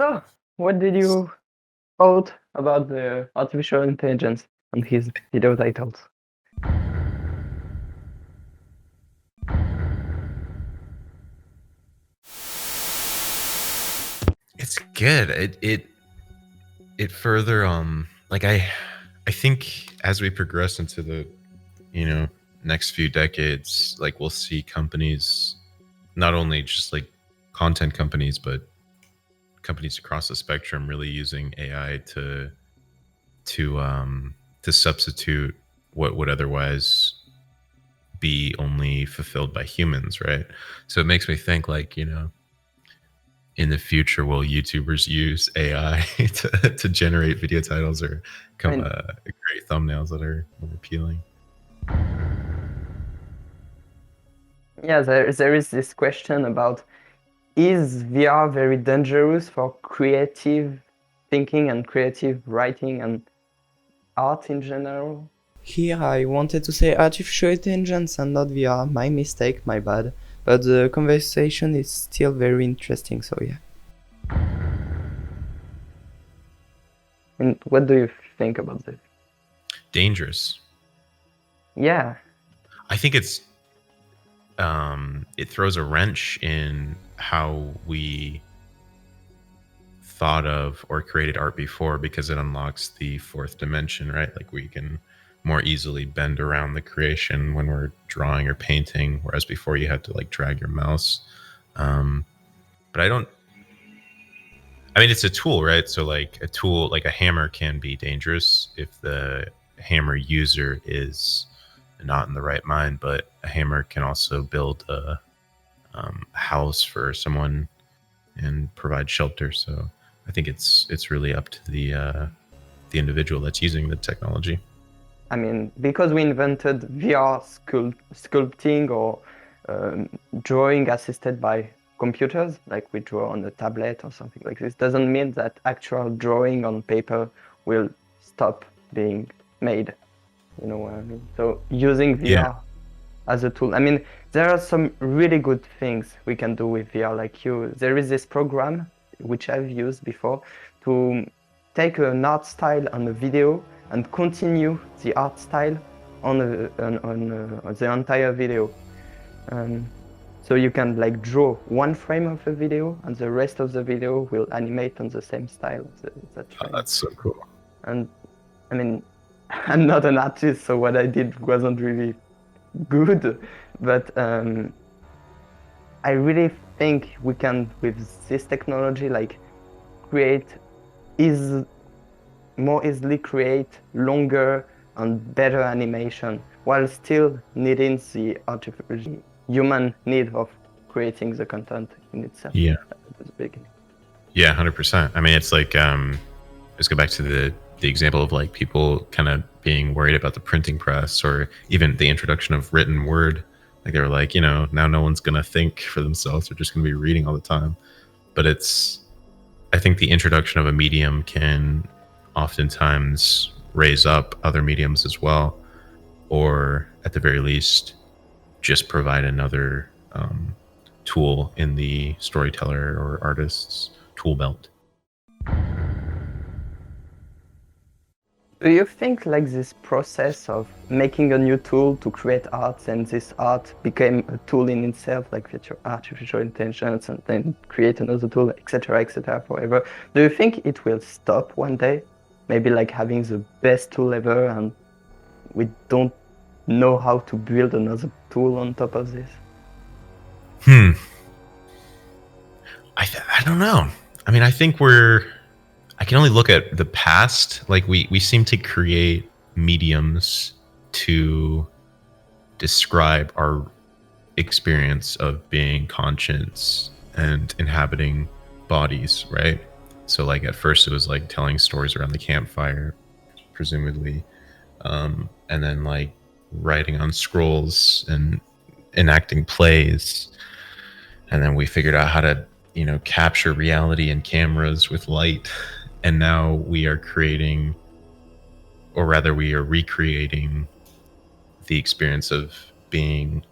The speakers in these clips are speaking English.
So, what did you thought about the artificial intelligence and his video titles? It's good. It further like I think as we progress into the next few decades, like we'll see companies, not only just like content companies, but companies across the spectrum really using AI to substitute what would otherwise be only fulfilled by humans, right? So it makes me think, like, in the future, will YouTubers use AI to generate video titles or I mean, create thumbnails that are more appealing? yeah, there is this question about, is VR very dangerous for creative thinking and creative writing and art in general? Here I wanted to say artificial intelligence and not VR. My mistake, my bad. But the conversation is still very interesting, so yeah. And what do you think about this? Dangerous. Yeah. I think it's it throws a wrench in how we thought of or created art before, because it unlocks the fourth dimension, right? Like we can more easily bend around the creation when we're drawing or painting, whereas before you had to like drag your mouse. But I mean, it's a tool, right? So like a tool, like a hammer, can be dangerous if the hammer user is not in the right mind, but a hammer can also build a house for someone and provide shelter. So I think it's really up to the individual that's using the technology. I mean, because we invented VR sculpting or drawing assisted by computers, like we draw on a tablet or something like this, doesn't mean that actual drawing on paper will stop being made. You know what I mean? So using VR as a tool. I mean, there are some really good things we can do with VR. There is this program which I've used before to take an art style on a video and continue the art style on the entire video. So you can like draw one frame of a video, and the rest of the video will animate on the same style. That frame. Oh, that's so cool. And I mean, I'm not an artist, so what I did wasn't really good, but I really think we can, with this technology, like more easily create longer and better animation while still needing the artificial human need of creating the content in itself. Yeah. That's big. Yeah, 100%. I mean, it's like, let's go back to the example of like people kind of being worried about the printing press, or even the introduction of written word. Like they were like, now no one's going to think for themselves. They're just going to be reading all the time. But I think the introduction of a medium can oftentimes raise up other mediums as well, or at the very least, just provide another tool in the storyteller or artist's tool belt. Do you think like this process of making a new tool to create art, and this art became a tool in itself, like artificial intelligence, and then create another tool, etc., forever? Do you think it will stop one day? Maybe like having the best tool ever, and we don't know how to build another tool on top of this? I don't know. I mean, I think I can only look at the past. Like we seem to create mediums to describe our experience of being conscious and inhabiting bodies, right? So like at first it was like telling stories around the campfire, presumably, and then like writing on scrolls and enacting plays, and then we figured out how to capture reality in cameras with light. And now we are creating, or rather we are recreating, the experience of being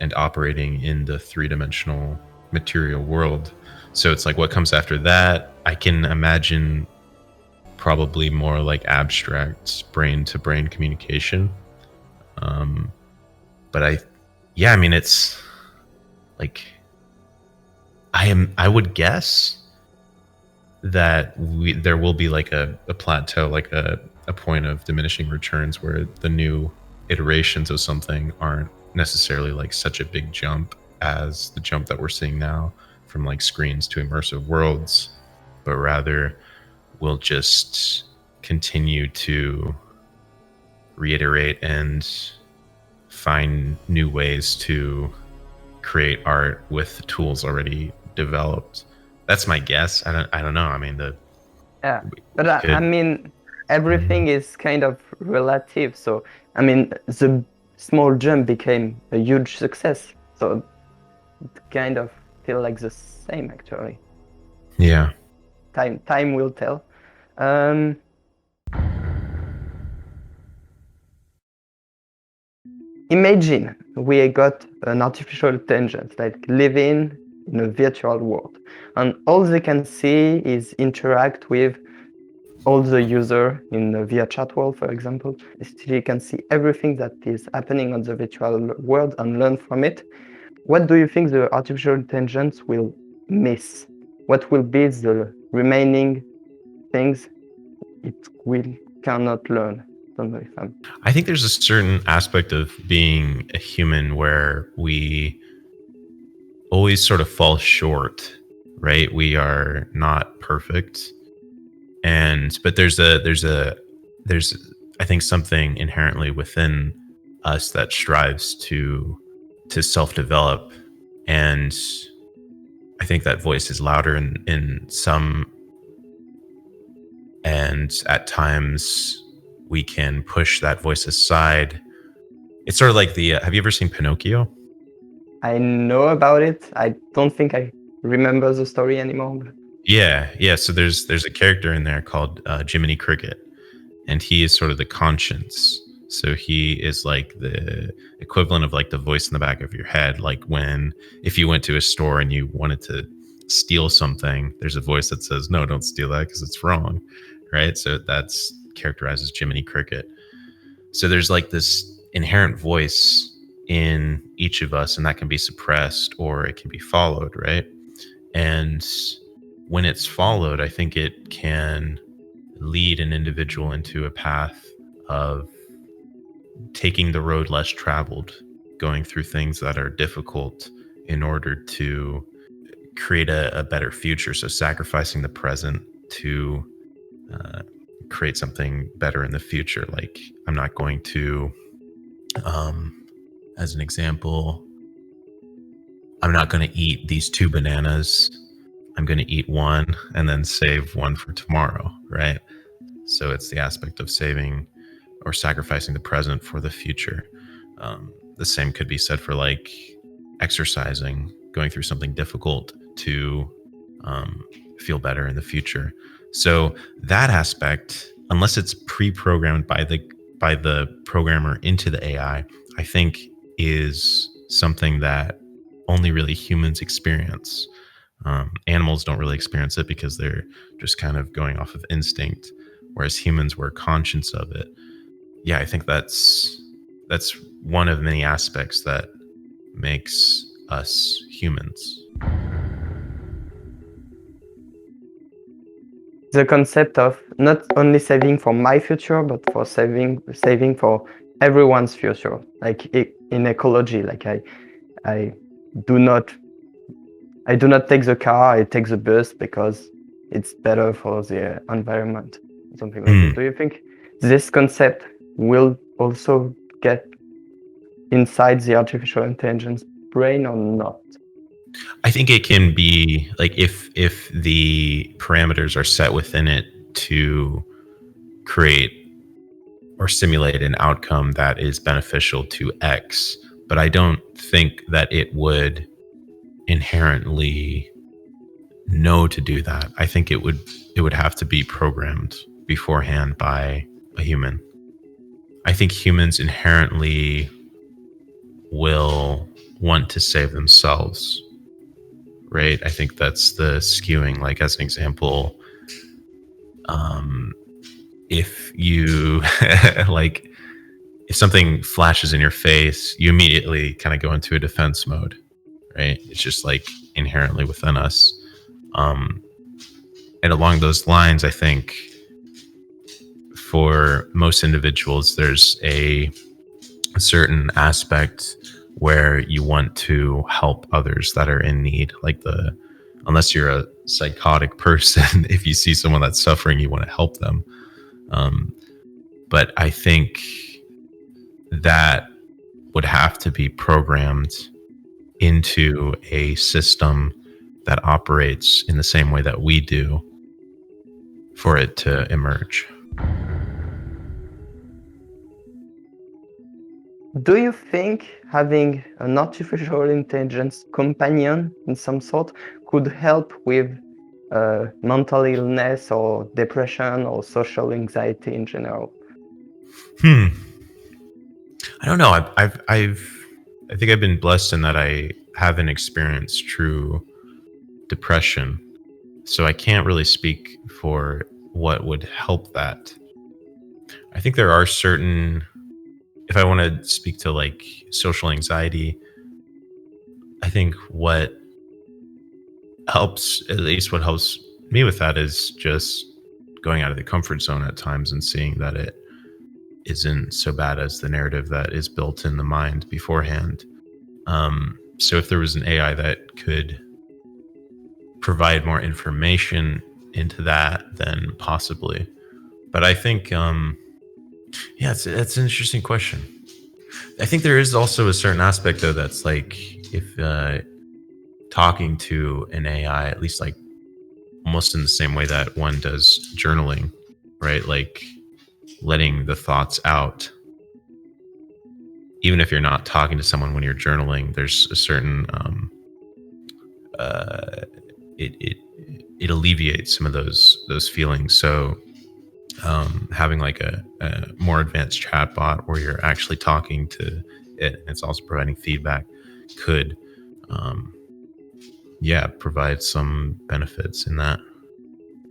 and operating in the three-dimensional material world. So it's like, what comes after that? I can imagine probably more like abstract brain to brain communication. But I mean, it's like, I would guess that there will be like a plateau, like a point of diminishing returns where the new iterations of something aren't necessarily like such a big jump as the jump that we're seeing now from like screens to immersive worlds, but rather we'll just continue to reiterate and find new ways to create art with the tools already developed. That's my guess. I don't know. I mean, Yeah, but I mean, everything is kind of relative. So I mean, the small jump became a huge success. So it kind of feel like the same actually. Yeah. Time will tell. Imagine we got an artificial intelligence like living in a virtual world, and all they can see is interact with all the user in the VR chat world, for example. Still, you can see everything that is happening on the virtual world and learn from it. What do you think the artificial intelligence will miss? What will be the remaining things it cannot learn? Don't know if I think there's a certain aspect of being a human where we always sort of fall short, right? We are not perfect. But there's I think something inherently within us that strives to self-develop, and I think that voice is louder in some, and at times we can push that voice aside. It's sort of like the have you ever seen Pinocchio? I know about it. I don't think I remember the story anymore. Yeah. So there's a character in there called Jiminy Cricket, and he is sort of the conscience. So he is like the equivalent of like the voice in the back of your head. Like if you went to a store and you wanted to steal something, there's a voice that says, "No, don't steal that because it's wrong," right? So that's characterized as Jiminy Cricket. So there's like this inherent voice in each of us, and that can be suppressed or it can be followed, right? And when it's followed, I think it can lead an individual into a path of taking the road less traveled, going through things that are difficult in order to create a better future. So sacrificing the present to create something better in the future. Like, I'm not going to, as an example, I'm not going to eat these 2 bananas. I'm going to eat one and then save one for tomorrow, right? So it's the aspect of saving or sacrificing the present for the future. The same could be said for like exercising, going through something difficult to feel better in the future. So that aspect, unless it's pre-programmed by the programmer into the AI, I think is something that only really humans experience. Animals don't really experience it because they're just kind of going off of instinct, whereas humans were conscious of it. Yeah, I think that's one of many aspects that makes us humans. The concept of not only saving for my future, but for saving for everyone's future, like in ecology. Like I do not take the car, I take the bus because it's better for the environment, something like that. Do you think this concept will also get inside the artificial intelligence brain or not? I think it can be like if the parameters are set within it to create or simulate an outcome that is beneficial to X, but I don't think that it would inherently know to do that. I think it would have to be programmed beforehand by a human. I think humans inherently will want to save themselves, right? I think that's the skewing. Like, as an example, if you like, if something flashes in your face, you immediately kind of go into a defense mode, right? It's just like inherently within us. And along those lines, I think for most individuals, there's a certain aspect where you want to help others that are in need. Like, unless you're a psychotic person, if you see someone that's suffering, you want to help them. But I think that would have to be programmed into a system that operates in the same way that we do for it to emerge. Do you think having an artificial intelligence companion in some sort could help with mental illness or depression or social anxiety in general? I don't know. I think I've been blessed in that I haven't experienced true depression, so I can't really speak for what would help that. I think there are certain, if I want to speak to like social anxiety, I think what helps, at least what helps me with that, is just going out of the comfort zone at times and seeing that it isn't so bad as the narrative that is built in the mind beforehand. So if there was an AI that could provide more information into that, then possibly. But I think, it's an interesting question. I think there is also a certain aspect, though, that's like, if talking to an AI, at least like almost in the same way that one does journaling, right? Like letting the thoughts out. Even if you're not talking to someone when you're journaling, there's a certain it alleviates some of those feelings. So having like a more advanced chatbot where you're actually talking to it, and it's also providing feedback, could provide some benefits in that.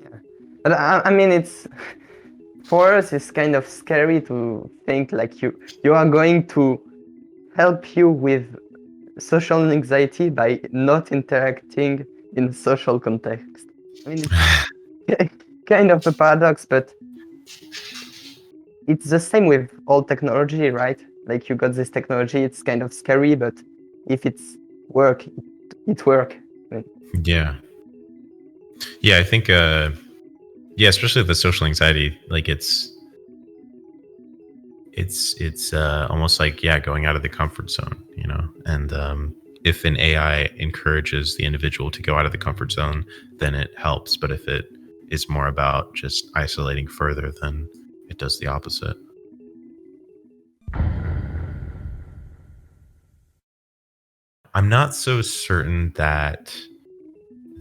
Yeah. But I mean, it's, for us, it's kind of scary to think like you are going to help you with social anxiety by not interacting in social context. I mean, it's kind of a paradox, but it's the same with all technology, right? Like, you got this technology, it's kind of scary, but if it's work, it work. Yeah, I think especially with the social anxiety, like it's almost like going out of the comfort zone, and if an AI encourages the individual to go out of the comfort zone, then it helps. But if it is more about just isolating further, then it does the opposite. I'm not so certain that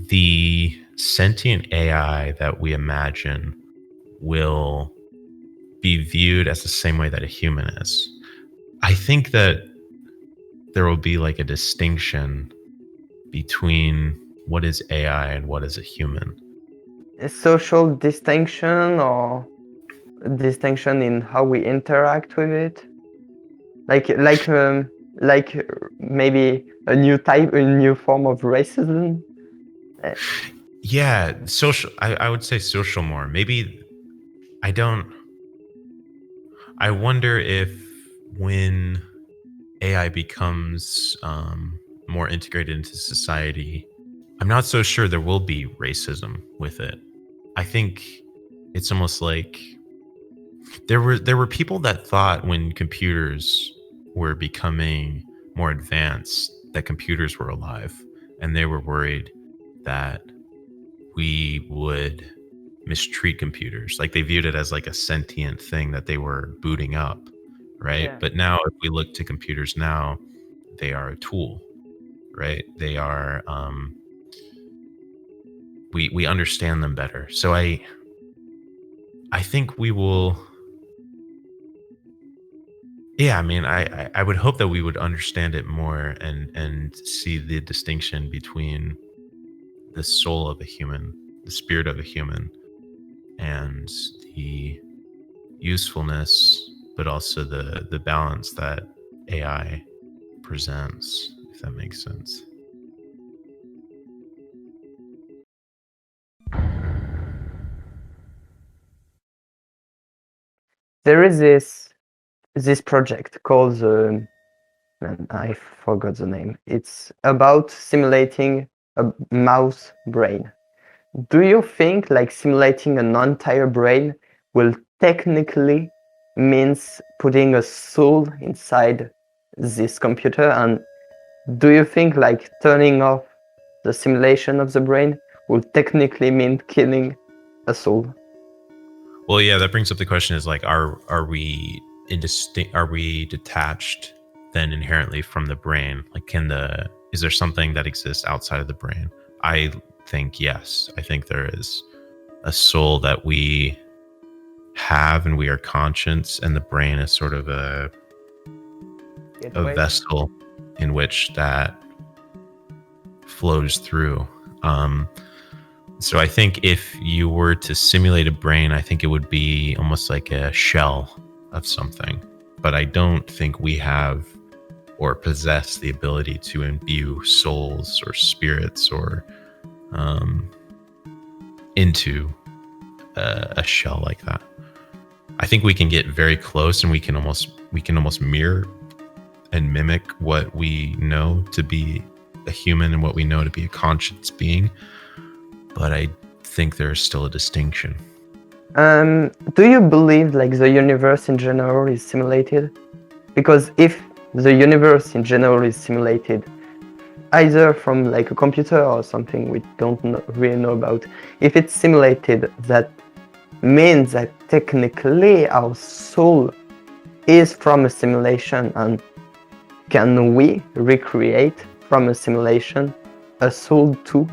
the sentient AI that we imagine will be viewed as the same way that a human is. I think that there will be like a distinction between what is AI and what is a human. A social distinction, or a distinction in how we interact with it, like maybe a new form of racism. Yeah, social. I would say social more. Maybe I wonder if when AI becomes more integrated into society, I'm not so sure there will be racism with it. I think it's almost like there were people that thought when computers were becoming more advanced that computers were alive, and they were worried that we would mistreat computers. Like, they viewed it as like a sentient thing that they were booting up, right? Yeah. But now if we look to computers now, they are a tool, right? They are we understand them better. So I think we will, I mean, I would hope that we would understand it more and see the distinction between the soul of a human, the spirit of a human, and the usefulness, but also the balance that AI presents, if that makes sense. There is this project called man, I forgot the name. It's about simulating a mouse brain. Do you think like simulating an entire brain will technically means putting a soul inside this computer? And do you think like turning off the simulation of the brain will technically mean killing a soul? Well, yeah, that brings up the question: is like, are we detached then inherently from the brain? Like, is there something that exists outside of the brain? I think yes. I think there is a soul that we have, and we are conscious, and the brain is sort of a vessel in which that flows through. So I think if you were to simulate a brain, I think it would be almost like a shell of something. But I don't think we have or possess the ability to imbue souls or spirits or into a shell like that. I think we can get very close, and we can almost mirror and mimic what we know to be a human and what we know to be a conscious being. But I think there's still a distinction. Do you believe like the universe in general is simulated? Because if the universe in general is simulated, either from like a computer or something we don't really know about, if it's simulated, that means that technically our soul is from a simulation, and can we recreate from a simulation a soul too?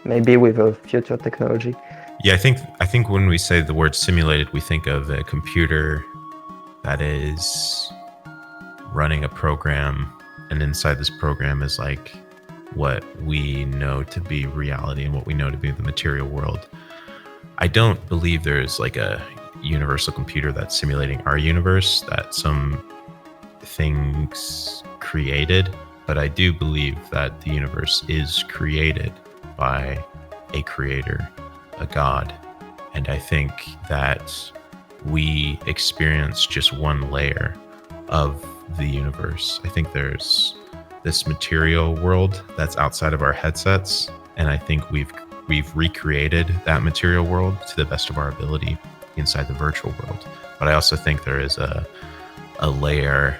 Maybe with a future technology. Yeah, I think when we say the word simulated, we think of a computer that is running a program, and inside this program is like what we know to be reality and what we know to be the material world. I don't believe there's like a universal computer that's simulating our universe that some things created, but I do believe that the universe is created by a creator, a God. And I think that we experience just one layer of the universe. I think there's this material world that's outside of our headsets, and I think we've recreated that material world to the best of our ability inside the virtual world. But I also think there is a layer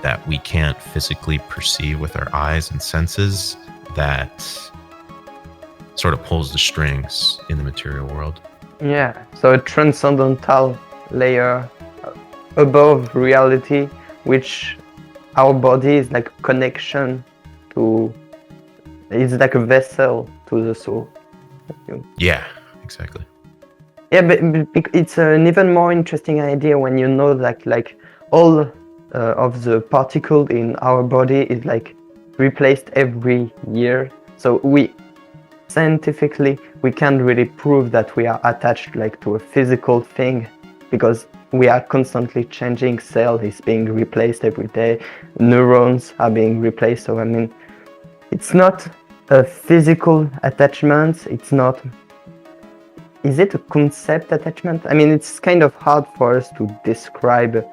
that we can't physically perceive with our eyes and senses that sort of pulls the strings in the material world. Yeah, so a transcendental layer above reality, which our body is like a connection to, it's like a vessel to the soul. Yeah, exactly. Yeah, but it's an even more interesting idea when you know that like all of the particle in our body is like replaced every year. So scientifically we can't really prove that we are attached like to a physical thing, because we are constantly changing. Cell is being replaced every day, neurons are being replaced. So I mean, it's not a physical attachment, it's not, is it a concept attachment? I mean, it's kind of hard for us to describe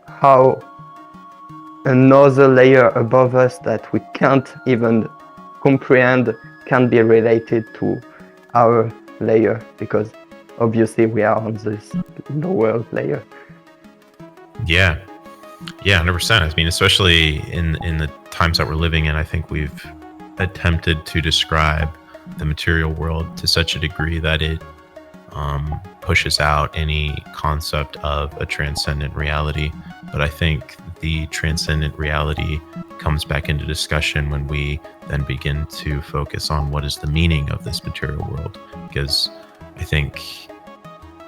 how another layer above us that we can't even comprehend can be related to our layer, because obviously we are on this lower layer. Yeah, 100%. I mean, especially in the times that we're living in, I think we've attempted to describe the material world to such a degree that it pushes out any concept of a transcendent reality. But I think the transcendent reality comes back into discussion when we then begin to focus on what is the meaning of this material world, because I think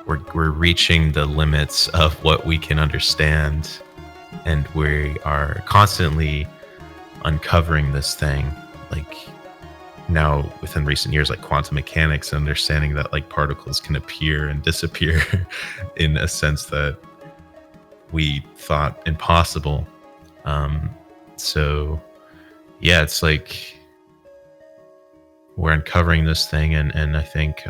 we're reaching the limits of what we can understand, and we are constantly uncovering this thing, like now within recent years, like quantum mechanics, understanding that like particles can appear and disappear in a sense that we thought impossible. So yeah, it's like we're uncovering this thing, and I think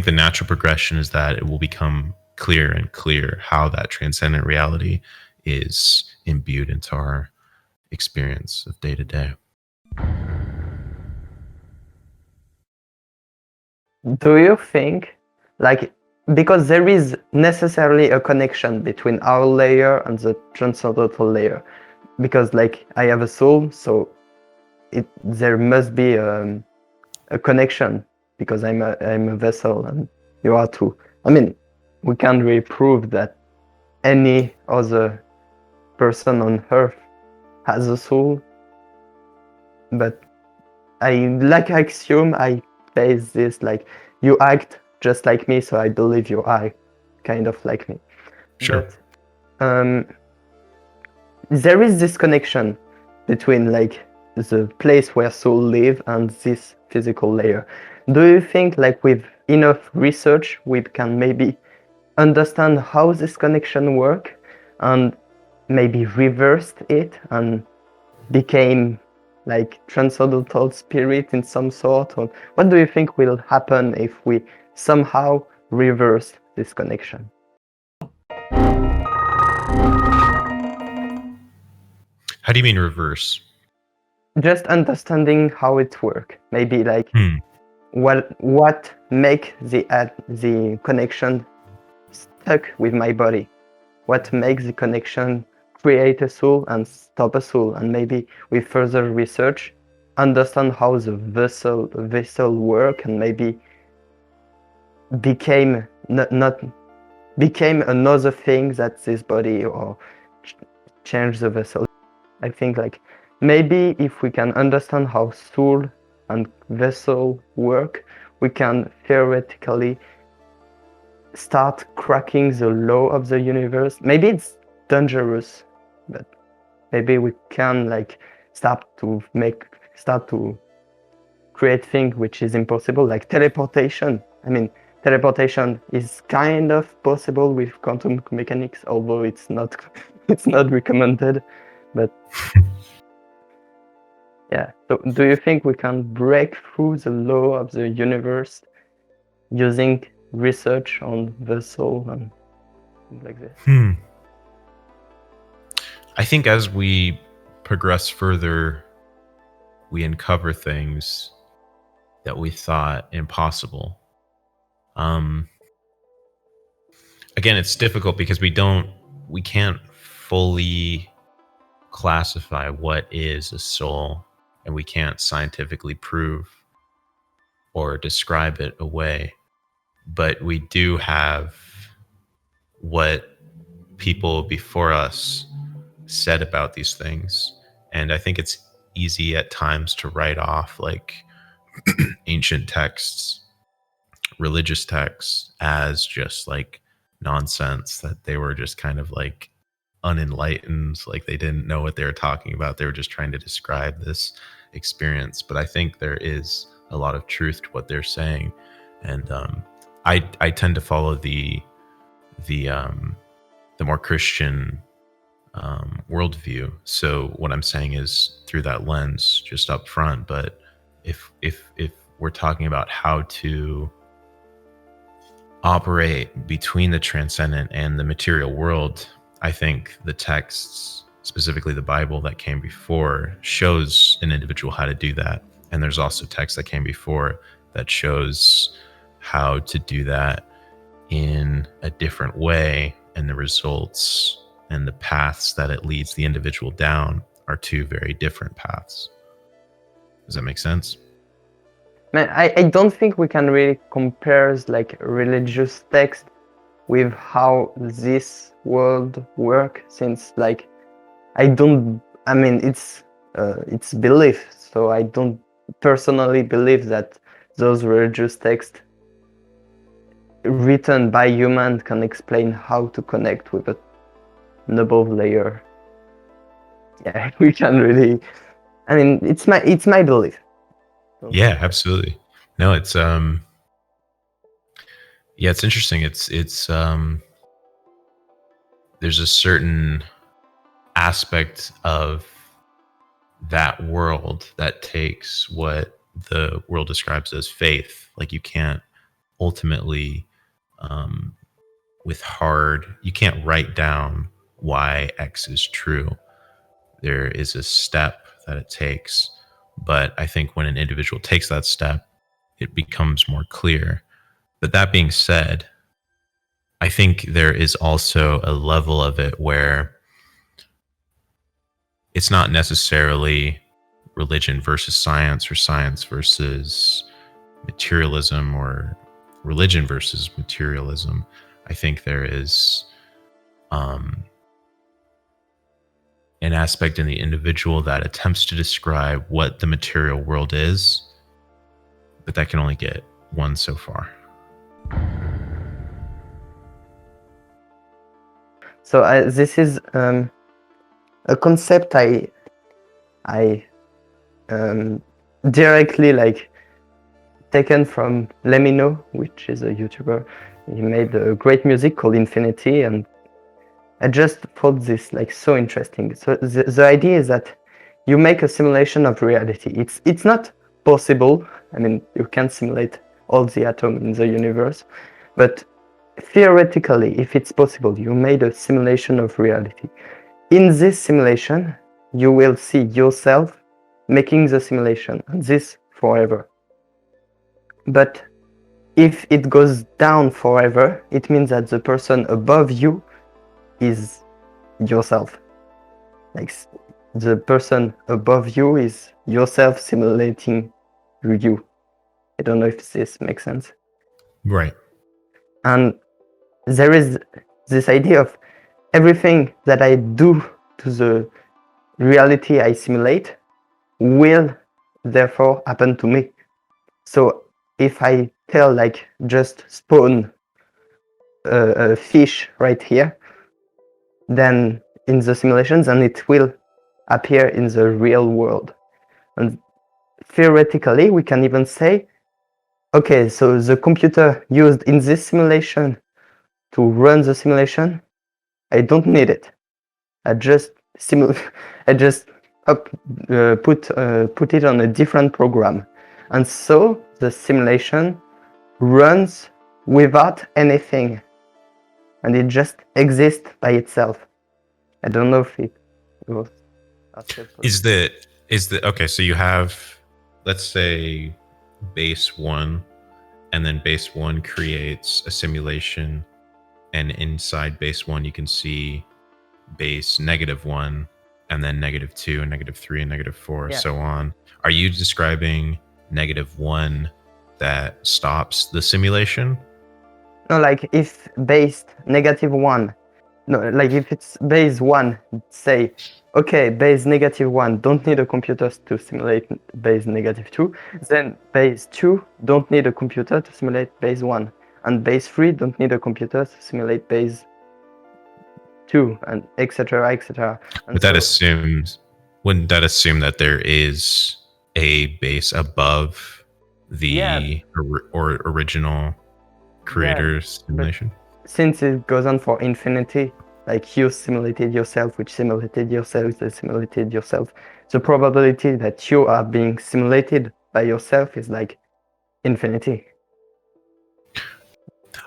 the natural progression is that it will become clearer and clearer how that transcendent reality is imbued into our experience of day to day. Do you think, like, because there is necessarily a connection between our layer and the transcendental layer, because like I have a soul, so there must be a connection, because I'm a vessel and you are too. I mean, we can't really prove that any other person on earth has a soul, but I assume I face this, like, you act just like me, so I believe you are kind of like me. Sure. But there is this connection between like the place where soul live and this physical layer. Do you think, like, with enough research we can maybe understand how this connection work and maybe reversed it and became like transcendental spirit in some sort? Or what do you think will happen if we somehow reverse this connection? How do you mean reverse? Just understanding how it works. Maybe like what make the connection stuck with my body? What makes the connection create a soul and stop a soul? And maybe with further research, understand how the vessel work, and maybe became not became another thing that this body, or change the vessel. I think like maybe if we can understand how soul and vessel work, we can theoretically start cracking the law of the universe. Maybe it's dangerous, but maybe we can like start to create things which is impossible, like teleportation. I mean, teleportation is kind of possible with quantum mechanics, although it's not recommended. But yeah, so do you think we can break through the law of the universe using research on the soul and things like this? I think as we progress further, we uncover things that we thought impossible. Again, it's difficult because we can't fully classify what is a soul, and we can't scientifically prove or describe it away. But we do have what people before us said about these things. And I think it's easy at times to write off like ancient texts, religious texts, as just like nonsense, that they were just kind of like unenlightened, like they didn't know what they were talking about. They were just trying to describe this experience. But I think there is a lot of truth to what they're saying. And I tend to follow the more Christian worldview. So what I'm saying is through that lens, just up front. But if we're talking about how to operate between the transcendent and the material world, I think the texts, specifically the Bible that came before, shows an individual how to do that. And there's also text that came before that shows how to do that in a different way, and the results and the paths that it leads the individual down are two very different paths. Does that make sense? Man, I don't think we can really compare like religious text with how this world work, since like I mean it's belief, so I don't personally believe that those religious texts written by humans can explain how to connect with an above layer. Yeah, we can really I mean, it's my belief. Yeah, absolutely. No, it's yeah, it's interesting. It's there's a certain aspect of that world that takes what the world describes as faith. Like you can't ultimately um you can't write down why X is true. There is a step that it takes, but I think when an individual takes that step, it becomes more clear. But that being said, I think there is also a level of it where it's not necessarily religion versus science or science versus materialism or religion versus materialism. I think there is an aspect in the individual that attempts to describe what the material world is, but that can only get one so far. So this is a concept I directly like taken from 𝗀𝗲𝘀𝗂𝘅, which is a YouTuber. He made a great music called Infinity, and I just thought this like so interesting. So the idea is that you make a simulation of reality. It's not possible. I mean, you can't simulate all the atoms in the universe, but theoretically, if it's possible, you made a simulation of reality. In this simulation, you will see yourself making the simulation, and this forever. But if it goes down forever, it means that the person above you is yourself. Like the person above you is yourself simulating you. I don't know if this makes sense. Right. And there is this idea of everything that I do to the reality I simulate will therefore happen to me. So if I tell like just spawn a fish right here, then in the simulations, and it will appear in the real world. And theoretically, we can even say, okay, so the computer used in this simulation to run the simulation, I don't need it. I just put it on a different program, and so the simulation runs without anything, and it just exists by itself. I don't know if it was. Is the okay? So you have, let's say, base one, and then base one creates a simulation, and inside base one you can see base -1, and then -2, and -3, and -4, Yeah. so on. Are you describing -1 that stops the simulation? No, like if base -1, no, like if it's base 1, say, okay, base -1 don't need a computer to simulate base -2, then base 2 don't need a computer to simulate base 1, and base 3 don't need a computer to simulate base 2, and etc., etc. But that assumes, wouldn't that assume that there is a base above the original creator's simulation? Since it goes on for infinity, like you simulated yourself, which simulated yourself, that simulated yourself, the probability that you are being simulated by yourself is like infinity.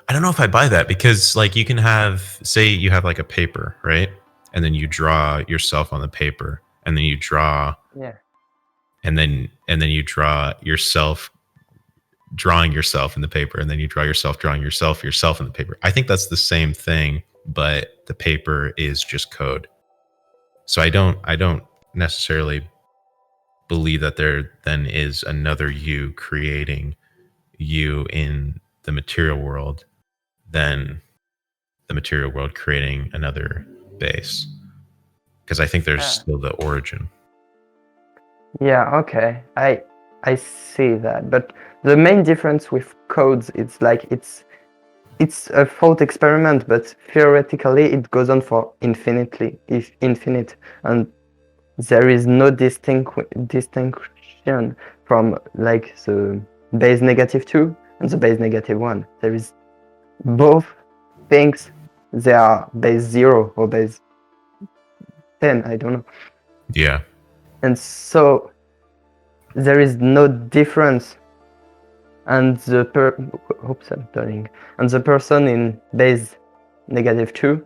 I don't know if I buy that, because like you can have, say you have like a paper, right? And then you draw yourself on the paper, and then you draw, and then you draw yourself drawing yourself in the paper, and then you draw yourself drawing yourself in the paper. I think that's the same thing, but the paper is just code. So I don't necessarily believe that there then is another you creating you in the material world than the material world creating another base, because I think there's still the origin. Yeah, okay, I see that, but the main difference with codes is like it's a thought experiment, but theoretically it goes on for infinite, and there is no distinction from like the base -2 and the base -1. There is both things. They are base 0 or base 10. I don't know. Yeah. And so there is no difference. And the oops, I'm turning. And the person in base -2,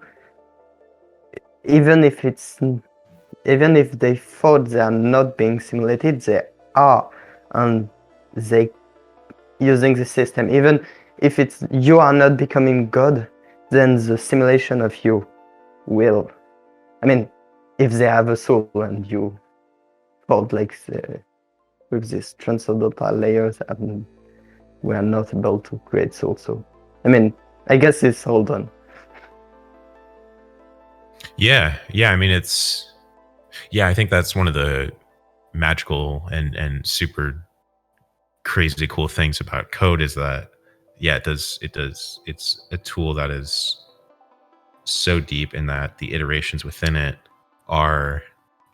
even if they thought they are not being simulated, they are, and they using the system. Even if you are not becoming God, then the simulation of you will. I mean, if they have a soul and you thought like with these transcendental layers, and we are not able to create soul. So, I mean, I guess it's all done. Yeah. I mean, I think that's one of the magical and super crazy cool things about code is that, it does. It's a tool that is so deep in that the iterations within it are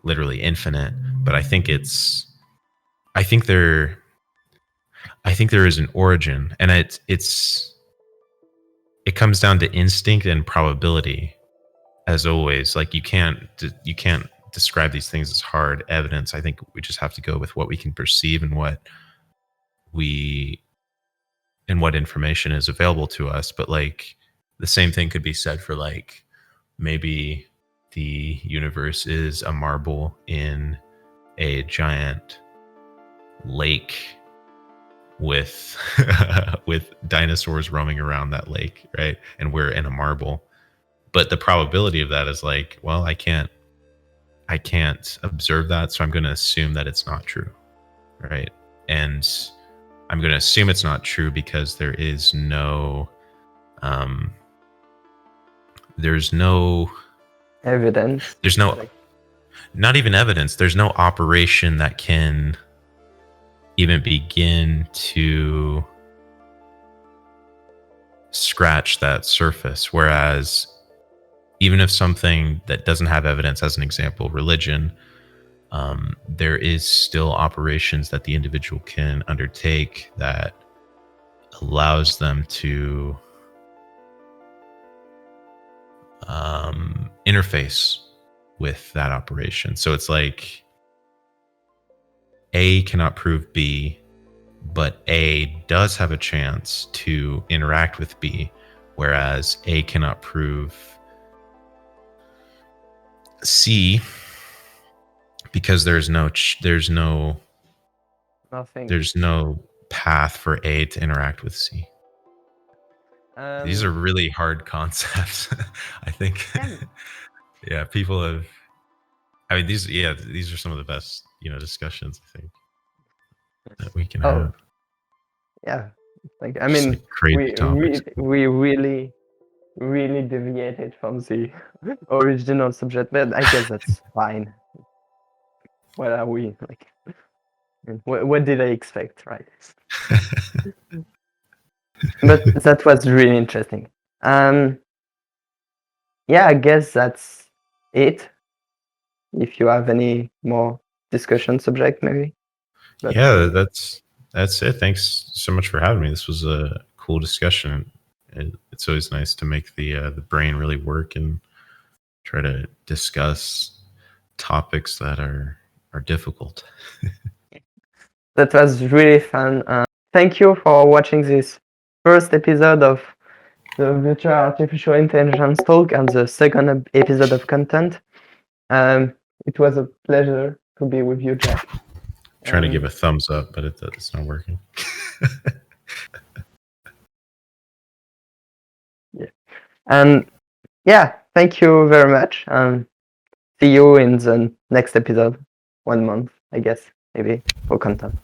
literally infinite. But I think there is an origin, and it comes down to instinct and probability, as always. Like you can't describe these things as hard evidence. I think we just have to go with what we can perceive and what information is available to us. But like the same thing could be said for like maybe the universe is a marble in a giant lake with with dinosaurs roaming around that lake, right? And we're in a marble. But the probability of that is like, well, I can't observe that, so I'm going to assume that it's not true, right? And I'm going to assume it's not true because there is no Evidence. There's no, not even evidence. There's no operation that can even begin to scratch that surface. Whereas even if something that doesn't have evidence, as an example, religion, there is still operations that the individual can undertake that allows them to interface with that operation. So it's like A cannot prove B, but A does have a chance to interact with B, whereas A cannot prove C because there's no path for A to interact with C. These are really hard concepts. I think. Yeah, people have. I mean, these are some of the best discussions I think that we can have. Yeah, like I Just mean, like crazy topics. we really deviated from the original subject, but I guess that's fine. What are we like? What did I expect, right? But that was really interesting. Yeah, I guess that's it. If you have any more discussion subject, maybe. But Yeah, that's it. Thanks so much for having me. This was a cool discussion. It's always nice to make the brain really work and try to discuss topics that are difficult. that was really fun. Thank you for watching this first episode of the Virtual Artificial Intelligence Talk and the second episode of content. It was a pleasure to be with you, Jack. Trying to give a thumbs up, but it's not working. Yeah. And yeah, thank you very much. See you in the next episode. 1 month, I guess, maybe, for content.